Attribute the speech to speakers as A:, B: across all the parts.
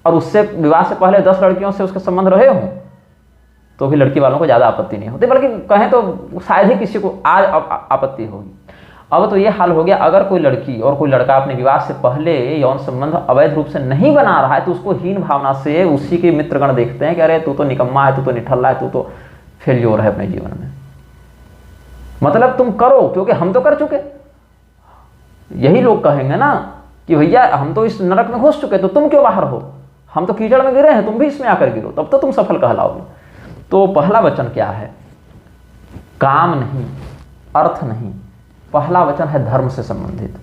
A: और उससे विवाह से पहले 10 लड़कियों से उसके संबंध रहे हों तो भी लड़की वालों को ज़्यादा आपत्ति नहीं होती, बल्कि कहें तो शायद ही किसी को आज आपत्ति होगी। अब तो ये हाल हो गया, अगर कोई लड़की और कोई लड़का अपने विवाह से पहले यौन संबंध अवैध रूप से नहीं बना रहा है तो उसको हीन भावना से उसी के मित्रगण देखते हैं कि अरे तू तो निकम्मा है, तू तो निठल्ला है, तू तो फेल्योर है अपने जीवन में। मतलब तुम करो क्योंकि हम तो कर चुके। यही लोग कहेंगे ना कि भैया हम तो इस नरक में घुस चुके तो तुम क्यों बाहर हो, हम तो कीचड़ में गिरे हैं, तुम भी इसमें आकर गिरो, तब तो तुम सफल कहलाओगे। तो पहला वचन क्या है? काम नहीं, अर्थ नहीं, पहला वचन है धर्म से संबंधित।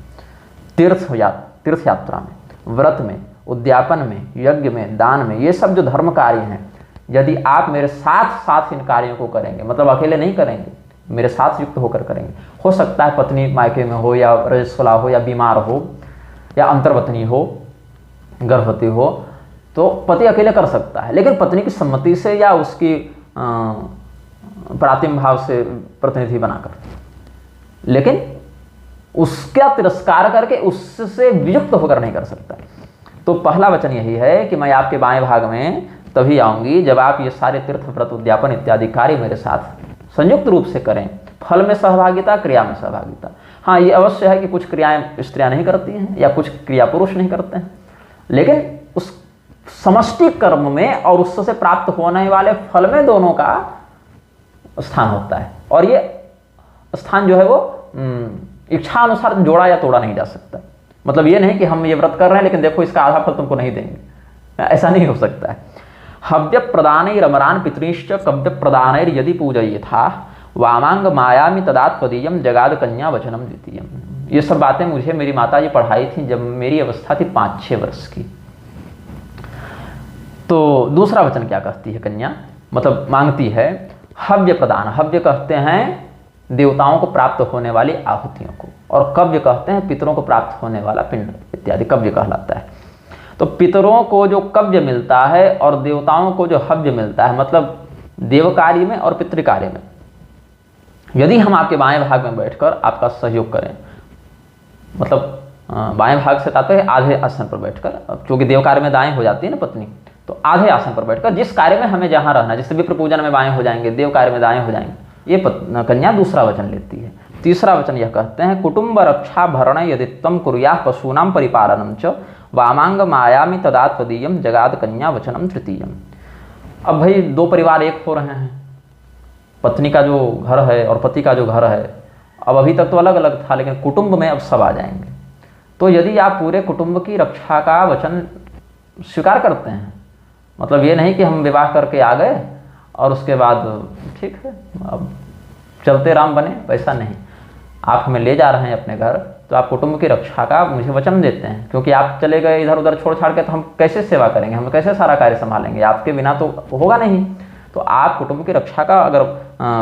A: तीर्थ यात्रा में, व्रत में, उद्यापन में, यज्ञ में, दान में, ये सब जो धर्म कार्य हैं, यदि आप मेरे साथ साथ इन कार्यों को करेंगे, मतलब अकेले नहीं करेंगे, मेरे साथ युक्त होकर करेंगे। हो सकता है पत्नी मायके में हो या रजस्वला हो या बीमार हो या अंतर्वतनी हो, गर्भवती हो, तो पति अकेले कर सकता है, लेकिन पत्नी की सम्मति से या उसकी प्रातिम भाव से प्रतिनिधि बनाकर, लेकिन उसका तिरस्कार करके उससे वियुक्त होकर नहीं कर सकता। तो पहला वचन यही है कि मैं आपके बाएं भाग में तभी आऊंगी जब आप ये सारे तीर्थ व्रत उद्यापन इत्यादि कार्य मेरे साथ संयुक्त रूप से करें। फल में सहभागिता, क्रिया में सहभागिता। हाँ, ये अवश्य है कि कुछ क्रियाएं स्त्रियां नहीं करती हैं या कुछ क्रिया पुरुष नहीं करते हैं, लेकिन उस समष्टि कर्म में और उससे प्राप्त होने वाले फल में दोनों का स्थान होता है। और ये स्थान जो है वो इच्छा अनुसार जोड़ा या तोड़ा नहीं जा सकता। मतलब ये नहीं कि हम ये व्रत कर रहे हैं लेकिन देखो इसका आधा फल तुमको नहीं देंगे, ऐसा नहीं हो सकता है। हव्य प्रदानैरमरान् पितृश्च कव्य प्रदानैर्यदि पूजयेथा वामांग मायामि तदात्पदीयम जगाद कन्या वचनम द्वितीयम। ये सब बातें मुझे मेरी माता जी पढ़ाई थी जब मेरी अवस्था थी 5-6 वर्ष की। तो दूसरा वचन क्या कहती है कन्या, मतलब मांगती है हव्य प्रदान। हव्य कहते हैं देवताओं को प्राप्त होने वाली आहुतियों को, और कव्य कहते हैं पितरों को प्राप्त होने वाला पिंड इत्यादि कव्य कहलाता है। तो पितरों को जो कव्य मिलता है और देवताओं को जो हव्य मिलता है, मतलब देव कार्य में और पितृकार्य में, यदि हम आपके बाएं भाग में बैठकर आपका सहयोग करें, मतलब बाएं भाग से तात्पर्य आधे आसन पर बैठकर, क्योंकि देव कार्य में दाएं हो जाती है ना पत्नी, तो आधे आसन पर बैठकर जिस कार्य में हमें जहां रहना, जैसे विप्र पूजन में बाएं हो जाएंगे, देव कार्य में दाएं हो जाएंगे, ये कन्या दूसरा वचन लेती है। तीसरा वचन यह कहते हैं कुटुंब रक्षा भरण यदि तम कुर्या पशूनाम परिपालनम च वामांग मायामि तदात्पदीयम जगाद कन्या वचनम तृतीयम। अब भाई दो परिवार एक हो रहे हैं, पत्नी का जो घर है और पति का जो घर है, अब अभी तक तो अलग अलग था, लेकिन कुटुंब में अब सब आ जाएंगे। तो यदि आप पूरे कुटुंब की रक्षा का वचन स्वीकार करते हैं, मतलब ये नहीं कि हम विवाह करके आ गए और उसके बाद ठीक है अब चलते राम बने, वैसा नहीं। आप हमें ले जा रहे हैं अपने घर, तो आप कुटुंब की रक्षा का मुझे वचन देते हैं, क्योंकि आप चले गए इधर उधर छोड़ छाड़ के, तो हम कैसे सेवा करेंगे, हम कैसे सारा कार्य संभालेंगे, आपके बिना तो होगा नहीं। तो आप कुटुंब की रक्षा का अगर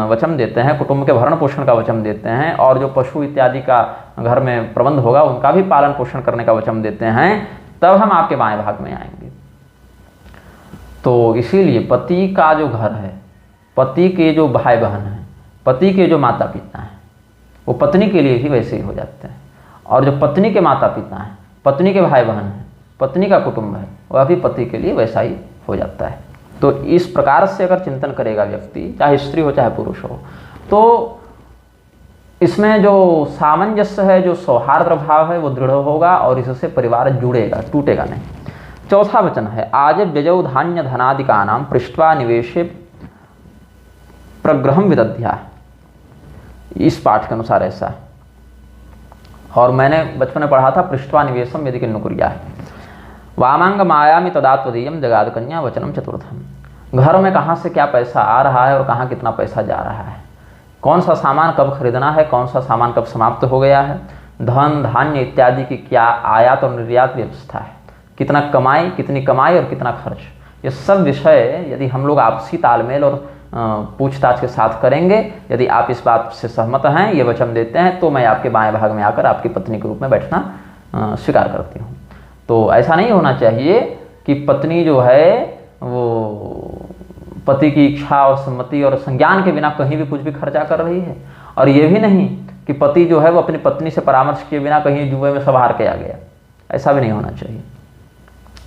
A: वचन देते हैं, कुटुंब के भरण पोषण का वचन देते हैं, और जो पशु इत्यादि का घर में प्रबंध होगा उनका भी पालन पोषण करने का वचन देते हैं, तब हम आपके बाएं भाग में आएंगे। तो इसीलिए पति का जो घर है, पति के जो भाई बहन हैं, पति के जो माता पिता हैं, वो पत्नी के लिए भी वैसे ही हो जाते हैं। और जो पत्नी के माता पिता हैं, पत्नी के भाई बहन हैं, पत्नी का कुटुंब है, वह भी पति के लिए वैसा ही हो जाता है। तो इस प्रकार से अगर चिंतन करेगा व्यक्ति, चाहे स्त्री हो चाहे पुरुष हो, तो इसमें जो सामंजस्य है, जो सौहार्द भाव है, वो दृढ़ होगा और इससे परिवार जुड़ेगा, टूटेगा नहीं। चौथा वचन है आज व्यजौ धान्य धनादिकानां पृष्ट्वा निवेशे प्रग्रहम विदध्या। इस पाठ के अनुसार ऐसा है, और मैंने बचपन में पढ़ा था पृष्ट्वा निवेशम यदि किन्नु कुर्याः वामांग मायामि तदात्पदीयम जगाद कन्या वचनम चतुर्थम। घर में कहाँ से क्या पैसा आ रहा है और कहाँ कितना पैसा जा रहा है, कौन सा सामान कब खरीदना है, कौन सा सामान कब समाप्त हो गया है, धन धान्य इत्यादि की क्या आयात और निर्यात व्यवस्था है, कितना कमाई, कितनी कमाई और कितना खर्च, ये सब विषय यदि हम लोग आपसी तालमेल और पूछताछ के साथ करेंगे, यदि आप इस बात से सहमत हैं, ये वचन देते हैं, तो मैं आपके बाएं भाग में आकर आपकी पत्नी के रूप में बैठना स्वीकार करती हूँ। तो ऐसा नहीं होना चाहिए कि पत्नी जो है वो पति की इच्छा और सम्मति और संज्ञान के बिना कहीं भी कुछ भी खर्चा कर रही है, और ये भी नहीं कि पति जो है वो अपनी पत्नी से परामर्श किए बिना कहीं जुए में सब हार के आ गया, ऐसा भी नहीं होना चाहिए।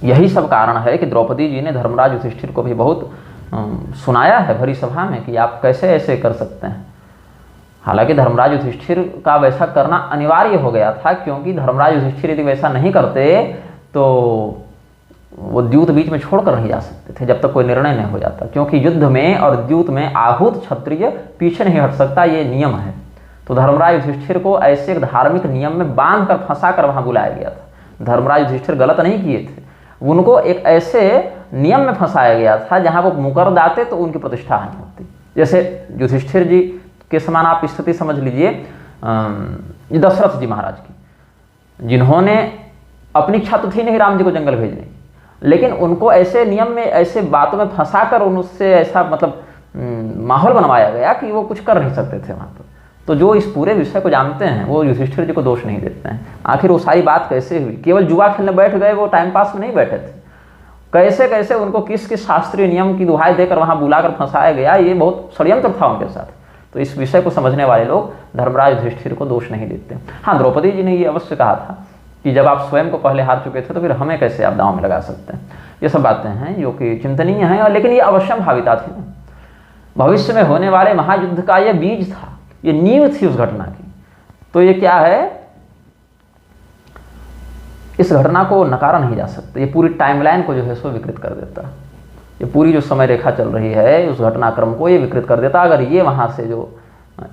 A: यही सब कारण है कि द्रौपदी जी ने धर्मराज युधिष्ठिर को भी बहुत सुनाया है भरी सभा में कि आप कैसे ऐसे कर सकते हैं। हालांकि धर्मराज युधिष्ठिर का वैसा करना अनिवार्य हो गया था, क्योंकि धर्मराज युधिष्ठिर यदि वैसा नहीं करते तो वो द्यूत बीच में छोड़कर नहीं जा सकते थे जब तक कोई निर्णय नहीं हो जाता, क्योंकि युद्ध में और द्यूत में आहूत क्षत्रिय पीछे नहीं हट सकता, ये नियम है। तो धर्मराज युधिष्ठिर को ऐसे एक धार्मिक नियम में बांध कर फंसा कर वहां बुलाया गया था। धर्मराज युधिष्ठिर गलत नहीं किए थे, उनको एक ऐसे नियम में फंसाया गया था जहां वो मुकर जाते तो उनकी प्रतिष्ठा हानि होती। जैसे युधिष्ठिर जी के समान आप स्थिति समझ लीजिए दशरथ जी महाराज की, जिन्होंने अपनी इच्छा तो थी नहीं राम जी को जंगल भेजने की, लेकिन उनको ऐसे नियम में ऐसे बातों में फंसा कर उनसे ऐसा मतलब माहौल बनवाया गया कि वो कुछ कर नहीं सकते थे वहाँ पर। तो जो इस पूरे विषय को जानते हैं वो युधिष्ठिर जी को दोष नहीं देते हैं। आखिर वो सारी बात कैसे हुई, केवल जुआ खेलने बैठ गए, वो टाइम पास में नहीं बैठे थे। कैसे कैसे उनको किस किस शास्त्रीय नियम की दुहाई देकर वहाँ बुलाकर फंसाया गया, ये बहुत षड्यंत्र था उनके साथ। तो इस विषय को समझने वाले लोग धर्मराज युधिष्ठिर को दोष नहीं देते। हाँ, द्रौपदी जी ने ये अवश्य कहा था कि जब आप स्वयं को पहले हार चुके थे तो फिर हमें कैसे आप दांव में लगा सकते हैं। ये सब बातें हैं जो कि चिंतनीय हैं, लेकिन ये अवश्यम भाविता थी ना। भविष्य में होने वाले महायुद्ध का ये बीज था, ये नींव थी उस घटना की। तो ये क्या है, इस घटना को नकारा नहीं जा सकता। ये पूरी टाइमलाइन को जो है सो विकृत कर देता। ये पूरी जो समय रेखा चल रही है उस घटनाक्रम को ये विकृत कर देता। अगर ये वहाँ से जो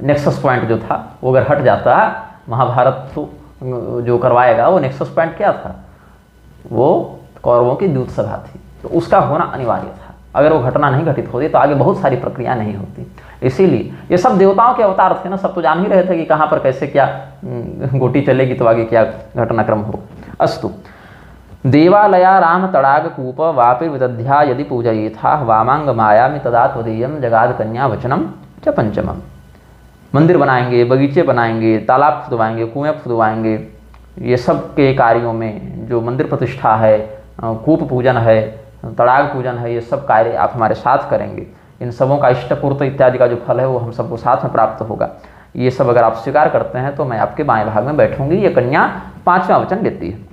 A: नेक्सस पॉइंट जो था वो अगर हट जाता, महाभारत तो जो करवाएगा वो नेक्सस पॉइंट क्या था, वो कौरवों की दूत सभा थी। तो उसका होना अनिवार्य था। अगर वो घटना नहीं घटित होती तो आगे बहुत सारी प्रक्रिया नहीं होती। इसीलिए ये सब देवताओं के अवतार थे ना, सब तो जान ही रहे थे कि कहाँ पर कैसे क्या गोटी चलेगी तो आगे क्या घटनाक्रम हो। अस्तु देवालया राम तड़ाग कूप वापिर विदध्या यदि पूजयेथा वामांग मायामि तदा त्वदीयं जगाद कन्या वचनम च पंचमम। मंदिर बनाएंगे, बगीचे बनाएंगे, तालाब खुदवाएंगे, कुएं खुदवाएंगे, ये सब के कार्यों में जो मंदिर प्रतिष्ठा है, कूप पूजन है, तड़ाग पूजन है, ये सब कार्य आप हमारे साथ करेंगे। इन सबों का इष्टपूर्त इत्यादि का जो फल है वो हम सबको साथ में प्राप्त होगा। ये सब अगर आप स्वीकार करते हैं तो मैं आपके बाएं भाग में बैठूंगी। ये कन्या पांचवा वचन देती है।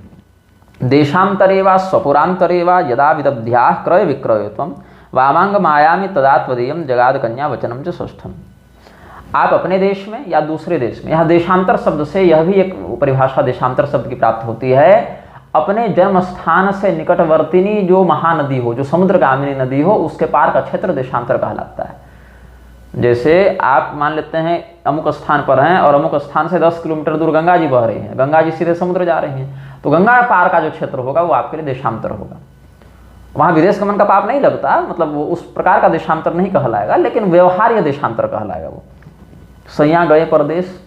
A: देशांतरे वा स्वपुरांतरे वा यदा विदध्या क्रय विक्रयोत्वम वामांग मायामि तदा त्वदीयं जगाद कन्या वचनम च षष्ठम। आप अपने देश में या दूसरे देश में, यहाँ देशांतर शब्द से यह भी एक परिभाषा देशांतर शब्द की प्राप्त होती है, अपने जन्म स्थान से निकटवर्तिनी जो महानदी हो, जो समुद्रगामिनी नदी हो, उसके पार का क्षेत्र देशांतर कहलाता है। जैसे आप मान लेते हैं अमुक स्थान पर हैं और अमुक स्थान से 10 किलोमीटर दूर गंगा जी बह रही हैं, गंगा जी सीधे समुद्र जा रही हैं, तो गंगा पार का जो क्षेत्र होगा वो आपके लिए देशांतर होगा। वहाँ विदेश गमन का पाप नहीं लगता, मतलब वो उस प्रकार का देशांतर नहीं कहलाएगा, लेकिन व्यवहार्य देशांतर कहलाएगा। वो सैया गए परदेश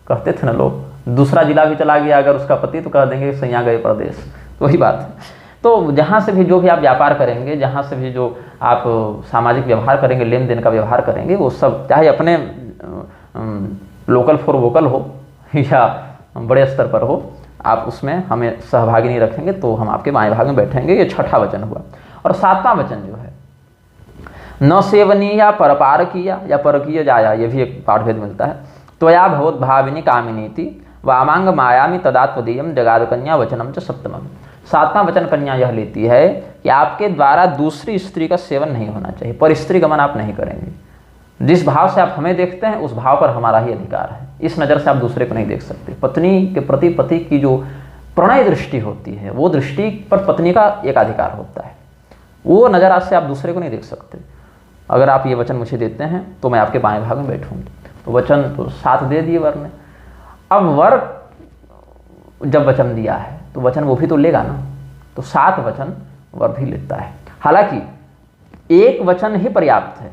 A: कहते थे ना लोग, दूसरा जिला भी चला गया अगर उसका पति तो कह देंगे सैया गए परदेश, तो वही बात है। तो जहाँ से भी जो भी आप व्यापार करेंगे, जहाँ से भी जो आप सामाजिक व्यवहार करेंगे, लेन देन का व्यवहार करेंगे, वो सब चाहे अपने लोकल फॉर वोकल हो या बड़े स्तर पर हो, आप उसमें हमें सहभागी नहीं रखेंगे तो हम आपके बाएं भाग में बैठेंगे। ये छठा वचन हुआ। और सातवां वचन जो है, न सेवनीय परपार किया या परकीय जाया, ये भी एक पाठभेद मिलता है। त्वया भवोद्भाविनी कामिनीति वामांग मायामि तदा त्वदीयं जगाद कन्या वचनम च सप्तमम। सातवां वचन कन्या यह लेती है कि आपके द्वारा दूसरी स्त्री का सेवन नहीं होना चाहिए, पर स्त्री गमन आप नहीं करेंगे। जिस भाव से आप हमें देखते हैं उस भाव पर हमारा ही अधिकार है। इस नज़र से आप दूसरे को नहीं देख सकते। पत्नी के प्रति पति की जो प्रणय दृष्टि होती है, वो दृष्टि पर पत्नी का एक अधिकार होता है। वो नज़र से आप दूसरे को नहीं देख सकते। अगर आप ये वचन मुझे देते हैं तो मैं आपके बाएं भाग में बैठूंगी। तो वचन तो साथ दे दिए वर ने। अब वर जब वचन दिया है तो वचन वो भी तो लेगा ना, तो 7 वचन वर भी लेता है। हालांकि एक वचन ही पर्याप्त है,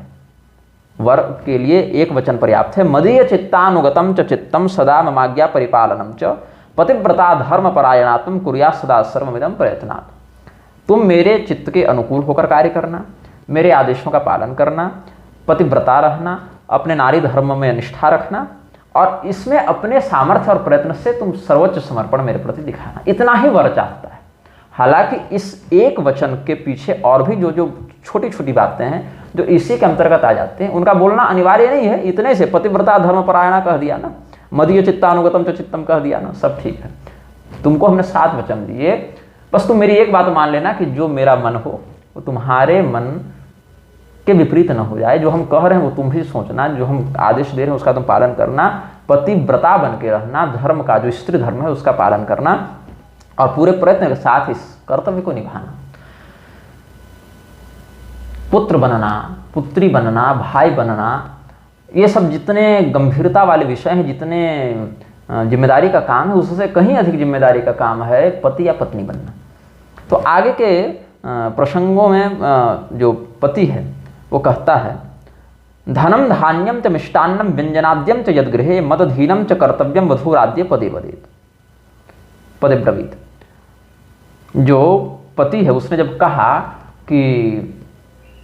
A: वर के लिए एक वचन पर्याप्त है। मदीय चित्तानुगतम च चित्तम सदा ममाज्ञा परिपालनम च पतिव्रता धर्म परायणात्म कुर्या सदा सर्वमिदं प्रयत्नात्। तुम मेरे चित्त के अनुकूल होकर कार्य करना, मेरे आदेशों का पालन करना, पतिव्रता रहना, अपने नारी धर्म में निष्ठा रखना, और इसमें अपने सामर्थ्य और प्रयत्न से तुम सर्वोच्च समर्पण मेरे प्रति दिखाना। इतना ही वर चाहता है। हालांकि इस एक वचन के पीछे और भी जो जो छोटी छोटी बातें हैं जो इसी के अंतर्गत आ जाते हैं, उनका बोलना अनिवार्य नहीं है। इतने से पतिव्रता धर्म परायणा कह दिया ना, मदीय चित्तानुगतम च चित्तम कह दिया ना, सब ठीक है। तुमको हमने 7 वचन दिए, बस तुम मेरी एक बात मान लेना कि जो मेरा मन हो वो तुम्हारे मन के विपरीत न हो जाए। जो हम कह रहे हैं वो तुम भी सोचना, जो हम आदेश दे रहे हैं उसका तुम पालन करना, पतिव्रता बन के रहना, धर्म का जो स्त्री धर्म है उसका पालन करना और पूरे प्रयत्न के साथ इस कर्तव्य को निभाना। पुत्र बनना, पुत्री बनना, भाई बनना, ये सब जितने गंभीरता वाले विषय हैं, जितने जिम्मेदारी का काम है, उससे कहीं अधिक जिम्मेदारी का काम है पति या पत्नी बनना। तो आगे के प्रसंगों में जो पति है वो कहता है, धनम धान्यम च मिष्टान्नम व्यंजनाद्यम च यद्गृहे मदधीनम च कर्तव्यम वधूराद्य पदे वदेत पदे ब्रवीत। जो पति है उसने जब कहा कि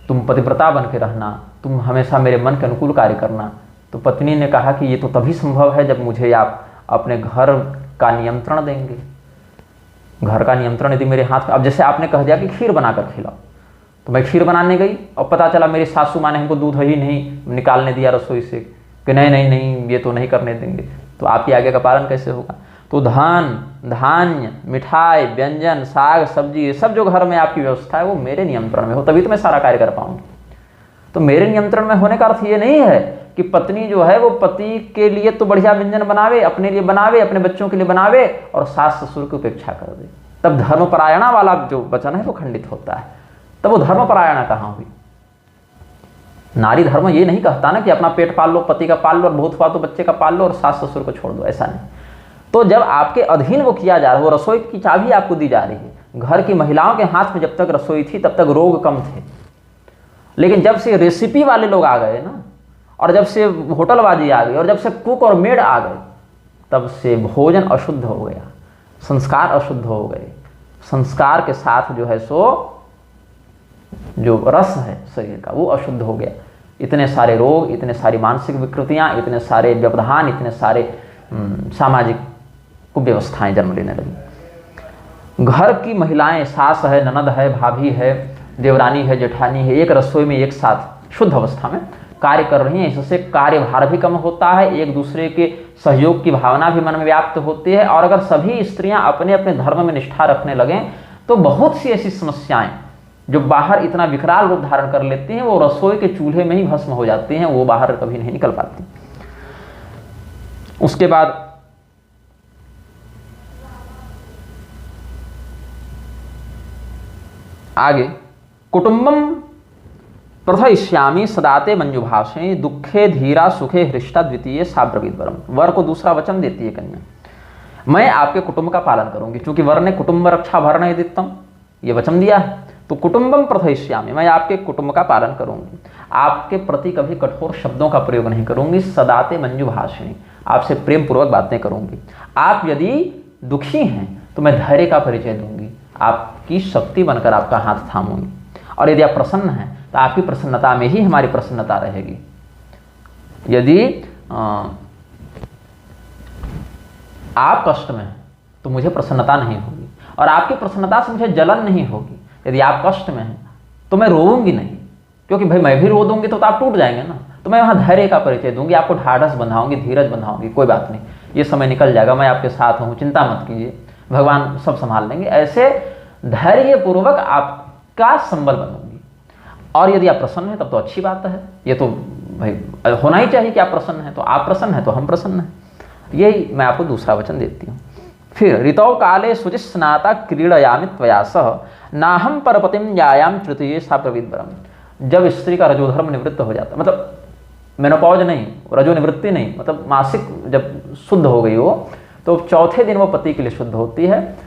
A: तुम पतिव्रता बन के रहना, तुम हमेशा मेरे मन के अनुकूल कार्य करना, तो पत्नी ने कहा कि ये तो तभी संभव है जब मुझे आप अपने घर का नियंत्रण देंगे। घर का नियंत्रण यदि मेरे हाथ में, अब जैसे आपने कह दिया कि खीर बनाकर खिलाओ, तो मैं खीर बनाने गई और पता चला मेरी सासू माँ ने हमको दूध ही नहीं निकालने दिया रसोई से कि नहीं नहीं नहीं ये तो नहीं करने देंगे, तो आपकी आज्ञा का पालन कैसे होगा। तो धन, धान्य, मिठाई, व्यंजन, साग सब्जी, ये सब जो घर में आपकी व्यवस्था है वो मेरे नियंत्रण में हो, तभी तो मैं सारा कार्य कर पाऊंगी। तो मेरे नियंत्रण में होने का अर्थ ये नहीं है कि पत्नी जो है वो पति के लिए तो बढ़िया व्यंजन बनावे, अपने लिए बनावे, अपने बच्चों के लिए बनावे और सास ससुर की उपेक्षा कर दे। तब धर्मपरायणा वाला जो वचन है वो खंडित होता है। तब वो धर्मपरायणा कहाँ हुई। नारी धर्म ये नहीं कहता ना कि अपना पेट पाल लो, पति का पाल लो, और बहुत हुआ तो बच्चे का पाल लो और सास ससुर को छोड़ दो, ऐसा नहीं। तो जब आपके अधीन वो किया जा रहा है, वो रसोई की चाबी आपको दी जा रही है। घर की महिलाओं के हाथ में जब तक रसोई थी तब तक रोग कम थे, लेकिन जब से रेसिपी वाले लोग आ गए ना, और जब से होटलबाजी आ गई, और जब से कुक और मेड आ गए, तब से भोजन अशुद्ध हो गया, संस्कार अशुद्ध हो गए। संस्कार के साथ जो है सो जो रस है शरीर का वो अशुद्ध हो गया। इतने सारे रोग, इतने सारी मानसिक विकृतियां, इतने सारे व्यवधान, इतने सारे सामाजिक कुव्यवस्थाएं जन्म लेने लगी। घर की महिलाएं, सास है, ननद है, भाभी है, देवरानी है, जेठानी है, एक रसोई में एक साथ शुद्ध अवस्था में कार्य कर रही हैं। इससे कार्यभार भी कम होता है, एक दूसरे के सहयोग की भावना भी मन में व्याप्त होती है। और अगर सभी स्त्रियां अपने अपने धर्म में निष्ठा रखने लगें तो बहुत सी ऐसी समस्याएं जो बाहर इतना विकराल रूप धारण कर लेती हैं वो रसोई के चूल्हे में ही भस्म हो जाती हैं, वो बाहर कभी नहीं निकल पाती। उसके बाद आगे, कुटुंबम प्रथयिष्यामि सदाते मंजुभाषे दुखे धीरा सुखे हृष्टा द्वितीय साब्रवीत वरम। वर को दूसरा वचन देती है कन्या, मैं आपके कुटुंब का पालन करूंगी। क्योंकि वर ने कुटुंब रक्षा भरण यदित्तम ये वचन दिया है, तो कुटुंबम प्रथयिष्यामि, मैं आपके कुटुंब का पालन करूंगी। आपके प्रति कभी कठोर शब्दों का प्रयोग नहीं करूंगी। सदाते मंजुभाषिणी, आपसे प्रेम पूर्वक बातें करूंगी। आप यदि दुखी हैं तो मैं धैर्य का परिचय दूंगी, आपकी शक्ति बनकर आपका हाथ थामूंगी। और यदि आप प्रसन्न हैं तो आपकी प्रसन्नता में ही हमारी प्रसन्नता रहेगी। यदि आप कष्ट में हैं तो मुझे प्रसन्नता नहीं होगी, और आपकी प्रसन्नता से मुझे जलन नहीं होगी। यदि आप कष्ट में हैं तो मैं रोऊंगी नहीं, क्योंकि भाई मैं भी रो दूंगी तो आप टूट जाएंगे ना। तो मैं वहाँ धैर्य का परिचय दूंगी, आपको ढाढ़स बंधाऊंगी, धीरज बंधाऊंगी। कोई बात नहीं, ये समय निकल जाएगा, मैं आपके साथ हूँ, चिंता मत कीजिए, भगवान सब संभाल लेंगे। ऐसे धैर्यपूर्वक आपका संबल बनूंगी। और यदि आप प्रसन्न हैं तब तो अच्छी बात है, ये तो भाई होना ही चाहिए कि आप प्रसन्न हैं। तो आप प्रसन्न हैं तो हम प्रसन्न हैं। यही मैं आपको दूसरा वचन देती हूँ। फिर ऋतौ काले शुचिस्नाता क्रीड़यामि त्वया सह नाहम परपतिम यायाम तृतीय साप्रवीत वरम। जब स्त्री का रजोधर्म निवृत्त हो जाता, मतलब मेनोपॉज नहीं, रजो निवृत्ति नहीं, मतलब मासिक जब शुद्ध हो गई हो तो चौथे दिन वो पति के लिए शुद्ध होती है।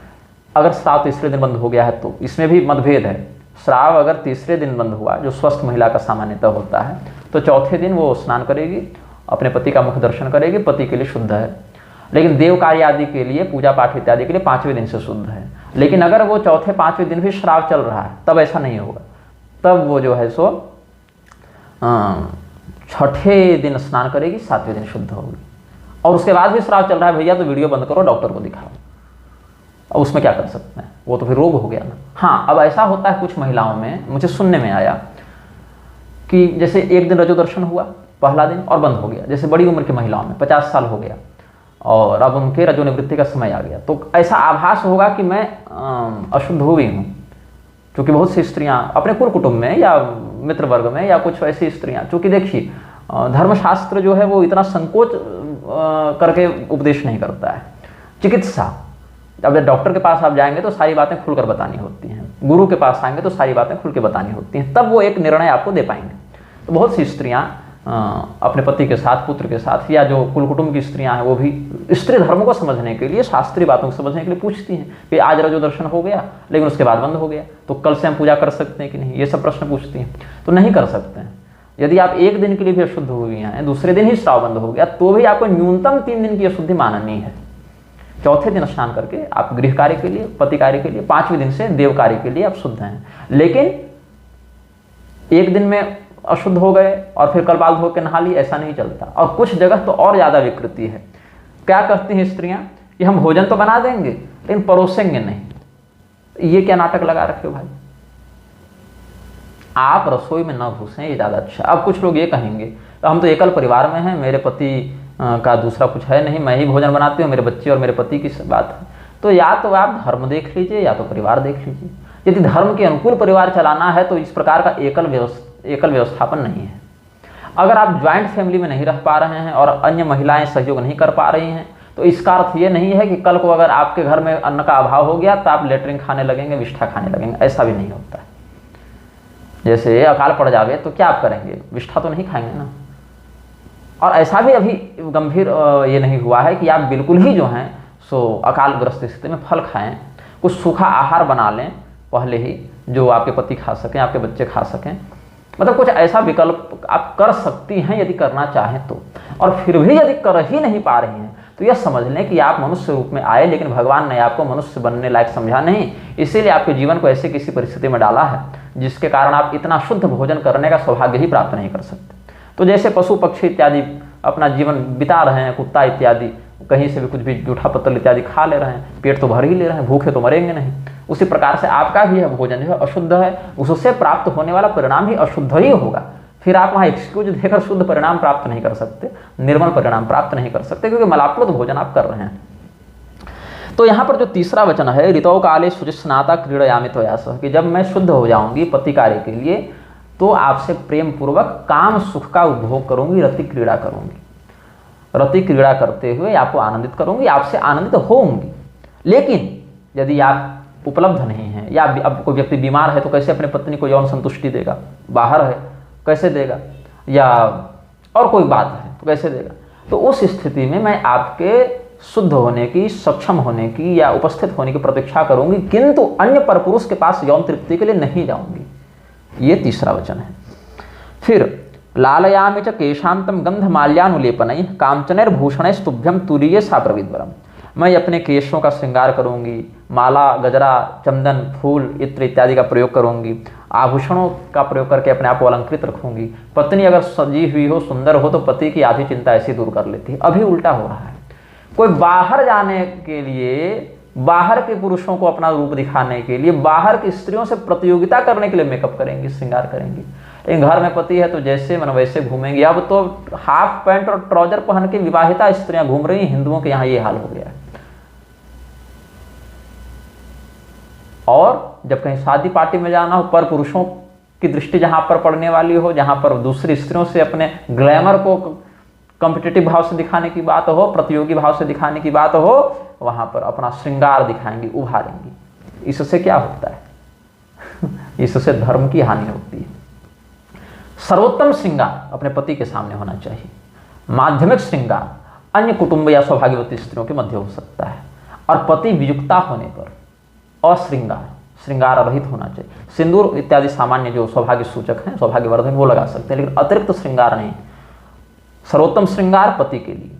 A: अगर स्राव तीसरे दिन बंद हो गया है तो इसमें भी मतभेद है। स्राव अगर तीसरे दिन बंद हुआ, जो स्वस्थ महिला का सामान्यतः होता है, तो चौथे दिन वो स्नान करेगी, अपने पति का मुख दर्शन करेगी, पति के लिए शुद्ध है। लेकिन देव कार्य आदि के लिए, पूजा पाठ इत्यादि के लिए 5वें दिन से शुद्ध है। लेकिन अगर वो चौथे 5वें दिन भी श्राव चल रहा है तब ऐसा नहीं होगा, तब वो जो है सो छठे दिन स्नान करेगी, 7वें दिन शुद्ध होगी। और उसके बाद भी श्राव चल रहा है भैया तो वीडियो बंद करो, डॉक्टर को दिखाओ। अब उसमें क्या कर सकते हैं, वो तो फिर रोग हो गया ना। हाँ, अब ऐसा होता है कुछ महिलाओं में, मुझे सुनने में आया कि जैसे एक दिन रजो दर्शन हुआ पहला दिन और बंद हो गया। जैसे बड़ी उम्र की महिलाओं में 50 साल हो गया और अब उनके रजोनिवृत्ति का समय आ गया, तो ऐसा आभास होगा कि मैं अशुद्ध हो गई हूँ। क्योंकि बहुत सी स्त्रियां अपने कुल कुटुंब में या मित्र वर्ग में या कुछ ऐसी स्त्रियां, चूँकि देखिए धर्मशास्त्र जो है वो इतना संकोच करके उपदेश नहीं करता है। चिकित्सा, अब डॉक्टर के पास आप जाएंगे तो सारी बातें खुलकर बतानी होती हैं, गुरु के पास आएंगे तो सारी बातें खुल के बतानी होती हैं, तब वो एक निर्णय आपको दे पाएंगे। तो बहुत सी स्त्रियां अपने पति के साथ, पुत्र के साथ, या जो कुल कुटुंब की स्त्रियां हैं वो भी स्त्री धर्म को समझने के लिए, शास्त्रीय बातों को समझने के लिए पूछती हैं कि आज रजो दर्शन हो गया लेकिन उसके बाद बंद हो गया, तो कल से हम पूजा कर सकते हैं कि नहीं, ये सब प्रश्न पूछती हैं। तो नहीं कर सकते हैं। यदि आप एक दिन के लिए भी अशुद्ध हो गई हैं, दूसरे दिन ही स्राव बंद हो गया, तो भी आपको न्यूनतम 3 दिन की अशुद्धि माननी है। चौथे दिन स्नान करके आप गृह कार्य के लिए, पति कार्य के लिए, 5वें दिन से देव कार्य के लिए आप शुद्ध हैं। लेकिन एक दिन में अशुद्ध हो गए और फिर कल बाल धो के नहा ली, ऐसा नहीं चलता। और कुछ जगह तो और ज्यादा विकृति है। क्या कहती हैं स्त्रियां कि हम भोजन तो बना देंगे लेकिन परोसेंगे नहीं। ये क्या नाटक लगा रखे हो भाई, आप रसोई में न घुसें, ये ज्यादा अच्छा। अब कुछ लोग ये कहेंगे तो हम तो एकल परिवार में हैं, मेरे पति का दूसरा कुछ है नहीं, मैं ही भोजन बनाती हूँ, मेरे बच्चे और मेरे पति की बात है। तो या तो आप धर्म देख लीजिए या तो परिवार देख लीजिए। यदि धर्म के अनुकूल परिवार चलाना है तो इस प्रकार का एकल व्यवस्थापन नहीं है। अगर आप ज्वाइंट फैमिली में नहीं रह पा रहे हैं और अन्य महिलाएं सहयोग नहीं कर पा रही हैं, तो इसका अर्थ ये नहीं है कि कल को अगर आपके घर में अन्न का अभाव हो गया तो आप लेटरिन खाने लगेंगे, विष्ठा खाने लगेंगे, ऐसा भी नहीं होता है। जैसे अकाल पड़ जावे तो क्या आप करेंगे, विष्ठा तो नहीं खाएंगे ना। और ऐसा भी अभी गंभीर ये नहीं हुआ है कि आप बिल्कुल ही जो हैं सो अकालग्रस्त स्थिति में फल खाएं। कुछ सूखा आहार बना लें पहले ही, जो आपके पति खा सकें, आपके बच्चे खा सकें। मतलब कुछ ऐसा विकल्प आप कर सकती हैं यदि करना चाहें तो। और फिर भी यदि कर ही नहीं पा रही हैं तो यह समझ लें कि आप मनुष्य रूप में आए लेकिन भगवान ने आपको मनुष्य बनने लायक समझा नहीं, इसीलिए आपके जीवन को ऐसे किसी परिस्थिति में डाला है जिसके कारण आप इतना शुद्ध भोजन करने का सौभाग्य ही प्राप्त नहीं कर सकते। तो जैसे पशु पक्षी इत्यादि अपना जीवन बिता रहे हैं, कुत्ता इत्यादि कहीं से भी कुछ भी जूठा पत्तल इत्यादि खा ले रहे हैं, पेट तो भर ही ले रहे हैं, भूखे तो मरेंगे नहीं। उसी प्रकार से आपका भी भोजन जो है अशुद्ध है, उससे प्राप्त होने वाला परिणाम भी अशुद्ध ही होगा। फिर आप वहाँ एक्सक्यूज देकर शुद्ध परिणाम प्राप्त नहीं कर सकते, निर्मल परिणाम प्राप्त नहीं कर सकते, क्योंकि मलाप्लुत भोजन आप कर रहे हैं। तो यहाँ पर जो तीसरा वचन है, ऋतौ काले शुचिस्नाता क्रीडयामि त्वया, कि जब मैं शुद्ध हो जाऊंगी पति कार्य के लिए तो आपसे प्रेम पूर्वक काम सुख का उपभोग करूंगी, रति क्रीड़ा करूंगी। रति क्रीड़ा करते हुए आपको आनंदित करूंगी, आपसे आनंदित होंगी। लेकिन यदि आप उपलब्ध नहीं है, या अब कोई व्यक्ति बीमार है तो कैसे अपने पत्नी को यौन संतुष्टि देगा, बाहर है कैसे देगा, या और कोई बात है तो कैसे देगा। तो उस स्थिति में मैं आपके शुद्ध होने की, सक्षम होने की या उपस्थित होने की प्रतीक्षा करूंगी, किंतु अन्य परपुरुष के पास यौन तृप्ति के लिए नहीं जाऊंगी। ये तीसरा वचन है। फिर लालयामि च केशांतम गंधमाल्यानुलेपनैः कांचनैर्भूषणैस्तुभ्यं तुरीये सा प्रविद्वरम्, मैं अपने केशों का श्रृंगार करूंगी, माला, गजरा, चंदन, फूल, इत्र इत्यादि का प्रयोग करूंगी, आभूषणों का प्रयोग करके अपने आप को अलंकृत रखूंगी। पत्नी अगर सजी हुई हो, सुंदर हो, तो पति की आधी चिंता ऐसी दूर कर लेती है। अभी उल्टा हो रहा है, कोई बाहर जाने के लिए, बाहर के पुरुषों को अपना रूप दिखाने के लिए, बाहर की स्त्रियों से प्रतियोगिता करने के लिए मेकअप करेंगी, श्रृंगार करेंगी। लेकिन घर में पति है तो जैसे मन वैसे घूमेंगी। अब तो हाफ पैंट और ट्राउजर पहन के विवाहिता स्त्रियां घूम रही हैं, हिंदुओं के यहाँ ये हाल हो गया है। और जब कहीं शादी पार्टी में जाना हो, पर पुरुषों की दृष्टि जहां पर पड़ने वाली हो, जहां पर दूसरी स्त्रियों से अपने ग्लैमर को कॉम्पिटिटिव भाव से दिखाने की बात हो, प्रतियोगी भाव से दिखाने की बात हो, वहां पर अपना श्रृंगार दिखाएंगी, उभारेंगी। इससे क्या होता है इससे धर्म की हानि होती है। सर्वोत्तम श्रृंगार अपने पति के सामने होना चाहिए। माध्यमिक श्रृंगार अन्य कुटुंब या सौभाग्यवती स्त्रियों के मध्य हो सकता है। और पति वियुक्ता होने पर श्रृंगार रहित होना चाहिए। सिंदूर इत्यादि सामान्य जो सौभाग्य सूचक हैं, सौभाग्यवर्धक, वो लगा सकते हैं, लेकिन अतिरिक्त श्रृंगार नहीं। सर्वोत्तम श्रृंगार पति के लिए,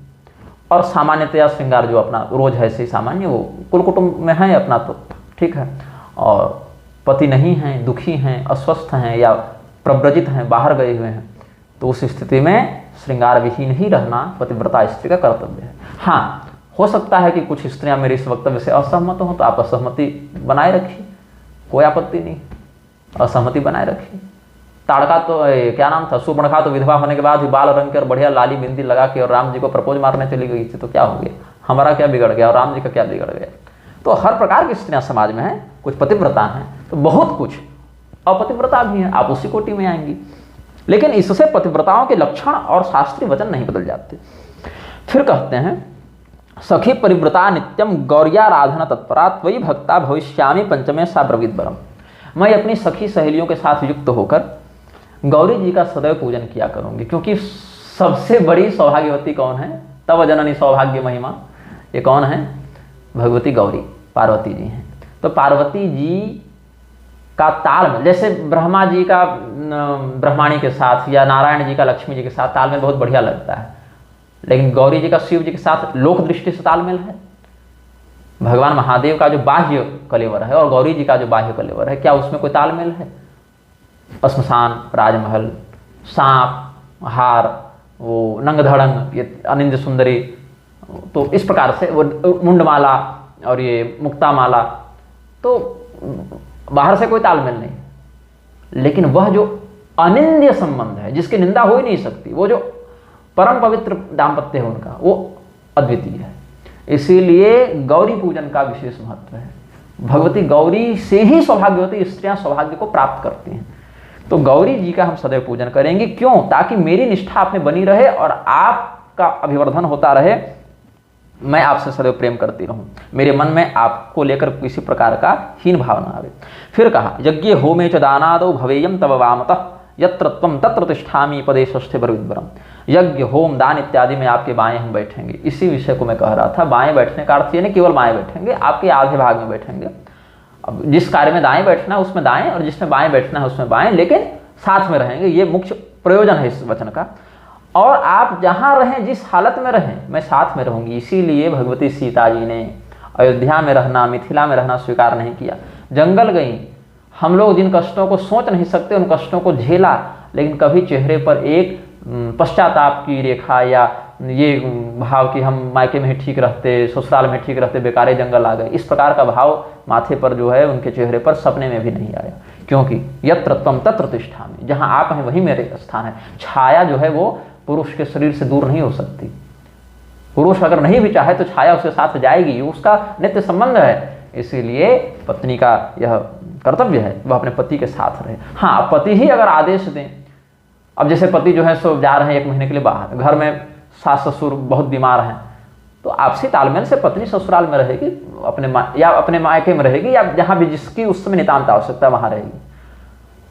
A: और सामान्यतया श्रृंगार जो अपना रोज है ऐसे सामान्य, वो कुल कुटुंब में है अपना तो ठीक है। और पति नहीं हैं, दुखी हैं, अस्वस्थ हैं या प्रव्रजित हैं, बाहर गए हुए हैं, तो उस स्थिति में श्रृंगार विहीन ही रहना पतिव्रता स्त्री का कर्तव्य है। हाँ, हो सकता है कि कुछ स्त्रियां मेरे इस वक्तव्य से असहमत हों, तो आप असहमति बनाए रखिए, कोई आपत्ति नहीं, असहमति बनाए रखिए। ताड़का तो क्या नाम था, सुपर्णखा तो विधवा होने के बाद भी बाल रंग के और बढ़िया लाली बिंदी लगा के और राम जी को प्रपोज मारने चली गई थी, तो क्या हो गया, हमारा क्या बिगड़ गया और राम जी का क्या बिगड़ गया। तो हर प्रकार की स्त्रियां समाज में हैं, कुछ पतिव्रता हैं तो बहुत कुछ अपतिव्रता भी हैं, आप उसी कोटि में आएंगी। लेकिन इससे पतिव्रताओं के लक्षण और शास्त्रीय वचन नहीं बदल जाते। फिर कहते हैं सखी परिव्रता नित्यम गौर्याराधना तत्परा त्वयि भक्ता भविष्यामि पंचमे सा ब्रवीत बरम। मैं अपनी सखी सहेलियों के साथ युक्त होकर गौरी जी का सदैव पूजन किया करूंगी, क्योंकि सबसे बड़ी सौभाग्यवती कौन है, तब जननी सौभाग्य महिमा, ये कौन है, भगवती गौरी पार्वती जी हैं। तो पार्वती जी का तालमेल, जैसे ब्रह्मा जी का ब्रह्माणी के साथ या नारायण जी का लक्ष्मी जी के साथ तालमेल बहुत बढ़िया लगता है, लेकिन गौरी जी का शिव जी के साथ लोक दृष्टि से तालमेल है। भगवान महादेव का जो बाह्य कलेवर है और गौरी जी का जो बाह्य कलेवर है, क्या उसमें कोई तालमेल है। श्मशान, राजमहल, सांप, हार, वो नंगधड़ंग, ये अनिंद सुंदरी, तो इस प्रकार से वो मुंडमाला और ये मुक्तामाला, तो बाहर से कोई तालमेल नहीं। लेकिन वह जो अनिंद्य संबंध है जिसकी निंदा हो ही नहीं सकती, वो जो परम पवित्र दाम्पत्य है उनका, वो अद्वितीय है। इसीलिए गौरी पूजन का विशेष महत्व है। भगवती गौरी से ही सौभाग्यवती स्त्रियां सौभाग्य को प्राप्त करती हैं। तो गौरी जी का हम सदैव पूजन करेंगे। क्यों? ताकि मेरी निष्ठा आप में बनी रहे और आपका अभिवर्धन होता रहे, मैं आपसे सदैव प्रेम करती रहूं, मेरे मन में आपको लेकर किसी प्रकार का हीन भाव न आवे। फिर कहा यज्ञ होमे च दानादो भवेयम तव वामतः यत्र त्वं तत्र तिष्ठामि पदेशस्थे ब्रवीद्वरम। यज्ञ, होम, दान इत्यादि में आपके बाएं हम बैठेंगे। इसी विषय को मैं कह रहा था। बाएं बैठने का अर्थ ये नहीं केवल बाएं बैठेंगे, आपके आधे भाग में बैठेंगे। अब जिस कार्य में दाएं बैठना है उसमें दाएं और जिसमें बाएं बैठना है उसमें बाएं, लेकिन साथ में रहेंगे। ये मुख्य प्रयोजन है इस वचन का। और आप जहां रहें, जिस हालत में रहें, मैं साथ में रहूंगी। इसीलिए भगवती सीता जी ने अयोध्या में रहना, मिथिला में रहना स्वीकार नहीं किया, जंगल गई। हम लोग जिन कष्टों को सोच नहीं सकते उन कष्टों को झेला, लेकिन कभी चेहरे पर एक पश्चाताप की रेखा या ये भाव कि हम मायके में ही ठीक रहते, ससुराल में ठीक रहते, बेकारे जंगल आ गए, इस प्रकार का भाव माथे पर जो है उनके चेहरे पर सपने में भी नहीं आया। क्योंकि यत्र त्वं तत्र तिष्ठामि, जहां आप हैं वहीं मेरे स्थान है। छाया जो है वो पुरुष के शरीर से दूर नहीं हो सकती। पुरुष अगर नहीं भी चाहे तो छाया उसके साथ जाएगी, उसका नित्य संबंध है। इसीलिए पत्नी का यह कर्तव्य है वह अपने पति के साथ रहे। हाँ, पति ही अगर आदेश दें, अब जैसे पति जो है सो जा रहे हैं 1 महीने के लिए बाहर, घर में सास ससुर बहुत बीमार हैं, तो आपसी तालमेल से पत्नी ससुराल में रहेगी, अपने मायके में रहेगी, या जहाँ भी जिसकी उस समय नितांत आवश्यकता वहाँ रहेगी।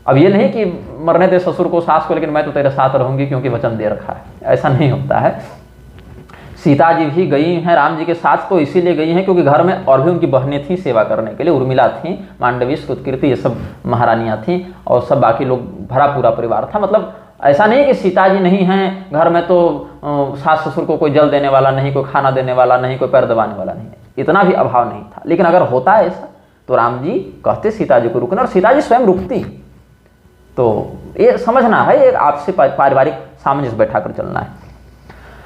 A: अब ये नहीं कि मरने दे ससुर को सास को, लेकिन मैं तो तेरे साथ रहूंगी क्योंकि वचन दे रखा है, ऐसा नहीं होता है। सीता जी भी गई हैं राम जी के साथ, तो इसीलिए गई हैं क्योंकि घर में और भी उनकी बहनें थीं सेवा करने के लिए। उर्मिला थी, मांडवी, उत्कीर्ति, ये सब महारानियां थीं और सब बाकी लोग, भरा पूरा परिवार था। मतलब ऐसा नहीं कि सीता जी नहीं हैं घर में तो सास ससुर को कोई जल देने वाला नहीं, कोई खाना देने वाला नहीं, कोई पैर दबाने वाला नहीं, इतना भी अभाव नहीं था। लेकिन अगर होता है ऐसा तो राम जी कहते सीता जी को रुकना, और सीता जी स्वयं रुकती। तो ये समझना है, एक आपसे पारिवारिक सामंजस्य बैठा कर चलना है।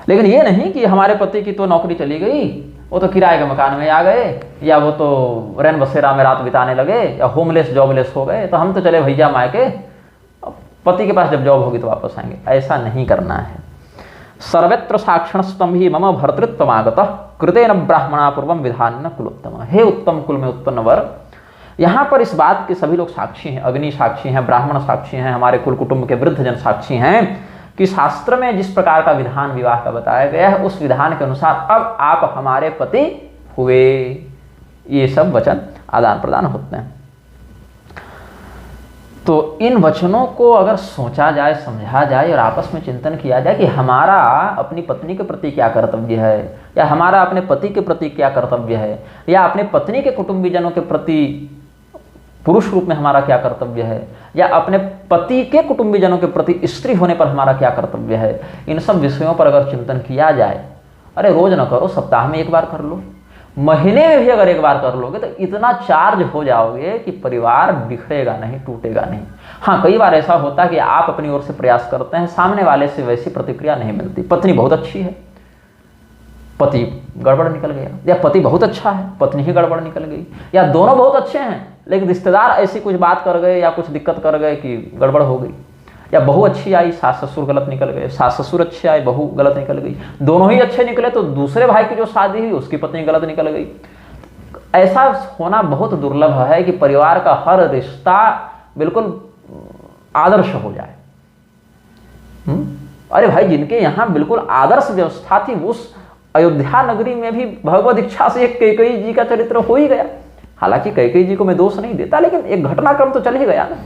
A: लेकिन ये नहीं कि हमारे पति की तो नौकरी चली गई, वो तो किराए के मकान में आ गए, या वो तो रैन बसेरा में रात बिताने लगे, या होमलेस जॉबलेस हो गए, तो हम तो चले भैया मायके, पति के पास जब जॉब होगी तो वापस आएंगे। ऐसा नहीं करना है। सर्वत्र साक्षणस्तम ही मम भर्तृत्वमागतः कृतेन ब्राह्मणा पूर्वम विधान कुलोत्तम। हे उत्तम कुल में उत्पन्न वर, यहाँ पर इस बात के सभी लोग साक्षी हैं। अग्नि साक्षी हैं, ब्राह्मण साक्षी हैं, हमारे कुल कुटुंब के वृद्ध जन साक्षी हैं कि शास्त्र में जिस प्रकार का विधान विवाह का बताया गया है, उस विधान के अनुसार अब आप हमारे पति हुए। ये सब वचन आदान प्रदान होते हैं। तो इन वचनों को अगर सोचा जाए, समझा जाए और आपस में चिंतन किया जाए कि हमारा अपनी पत्नी के प्रति क्या कर्तव्य है, या हमारा अपने पति के प्रति क्या कर्तव्य है, या अपने पत्नी के कुटुंबीजनों के प्रति पुरुष रूप में हमारा क्या कर्तव्य है, या अपने पति के कुटुंबीजनों के प्रति स्त्री होने पर हमारा क्या कर्तव्य है, इन सब विषयों पर अगर चिंतन किया जाए, अरे रोज न करो, सप्ताह में एक बार कर लो, महीने में भी अगर एक बार कर लोगे तो इतना चार्ज हो जाओगे कि परिवार बिखरेगा नहीं, टूटेगा नहीं। हाँ, कई बार ऐसा होता है कि आप अपनी ओर से प्रयास करते हैं, सामने वाले से वैसी प्रतिक्रिया नहीं मिलती। पत्नी बहुत अच्छी है, पति गड़बड़ निकल गया, या पति बहुत अच्छा है, पत्नी ही गड़बड़ निकल गई, या दोनों बहुत अच्छे हैं लेकिन रिश्तेदार ऐसी कुछ बात कर गए या कुछ दिक्कत कर गए कि गड़बड़ हो गई, या बहू अच्छी आई सास ससुर गलत निकल गए, सास ससुर अच्छे आए बहू गलत निकल गई, दोनों ही अच्छे निकले तो दूसरे भाई की जो शादी हुई उसकी पत्नी गलत निकल गई। ऐसा होना बहुत दुर्लभ है कि परिवार का हर रिश्ता बिल्कुल आदर्श हो जाए। अरे भाई, जिनके यहाँ बिल्कुल आदर्श व्यवस्था थी उस अयोध्या नगरी में भी भगवत इच्छा से एक कैकेयी जी का चरित्र हो ही गया। हालांकि कैकेयी जी को मैं दोष नहीं देता, लेकिन एक घटनाक्रम तो चल ही गया ना।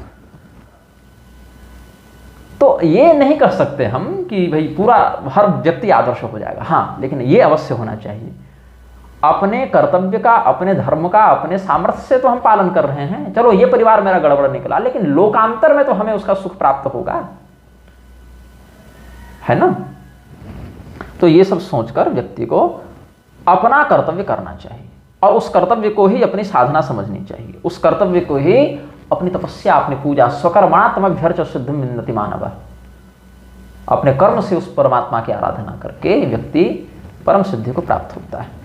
A: तो ये नहीं कह सकते हम कि भाई पूरा हर व्यक्ति आदर्श हो जाएगा। हाँ, लेकिन ये अवश्य होना चाहिए अपने कर्तव्य का, अपने धर्म का, अपने सामर्थ्य से तो हम पालन कर रहे हैं। चलो ये परिवार मेरा गड़बड़ निकला, लेकिन लोकांतर में तो हमें उसका सुख प्राप्त होगा, है ना। तो ये सब सोचकर व्यक्ति को अपना कर्तव्य करना चाहिए और उस कर्तव्य को ही अपनी साधना समझनी चाहिए, उस कर्तव्य को ही अपनी तपस्या, अपनी पूजा। स्वकर्मणा तमभ्यर्च्य सिद्धिं विन्दति मानवः। अपने कर्म से उस परमात्मा की आराधना करके व्यक्ति परम सिद्धि को प्राप्त होता है।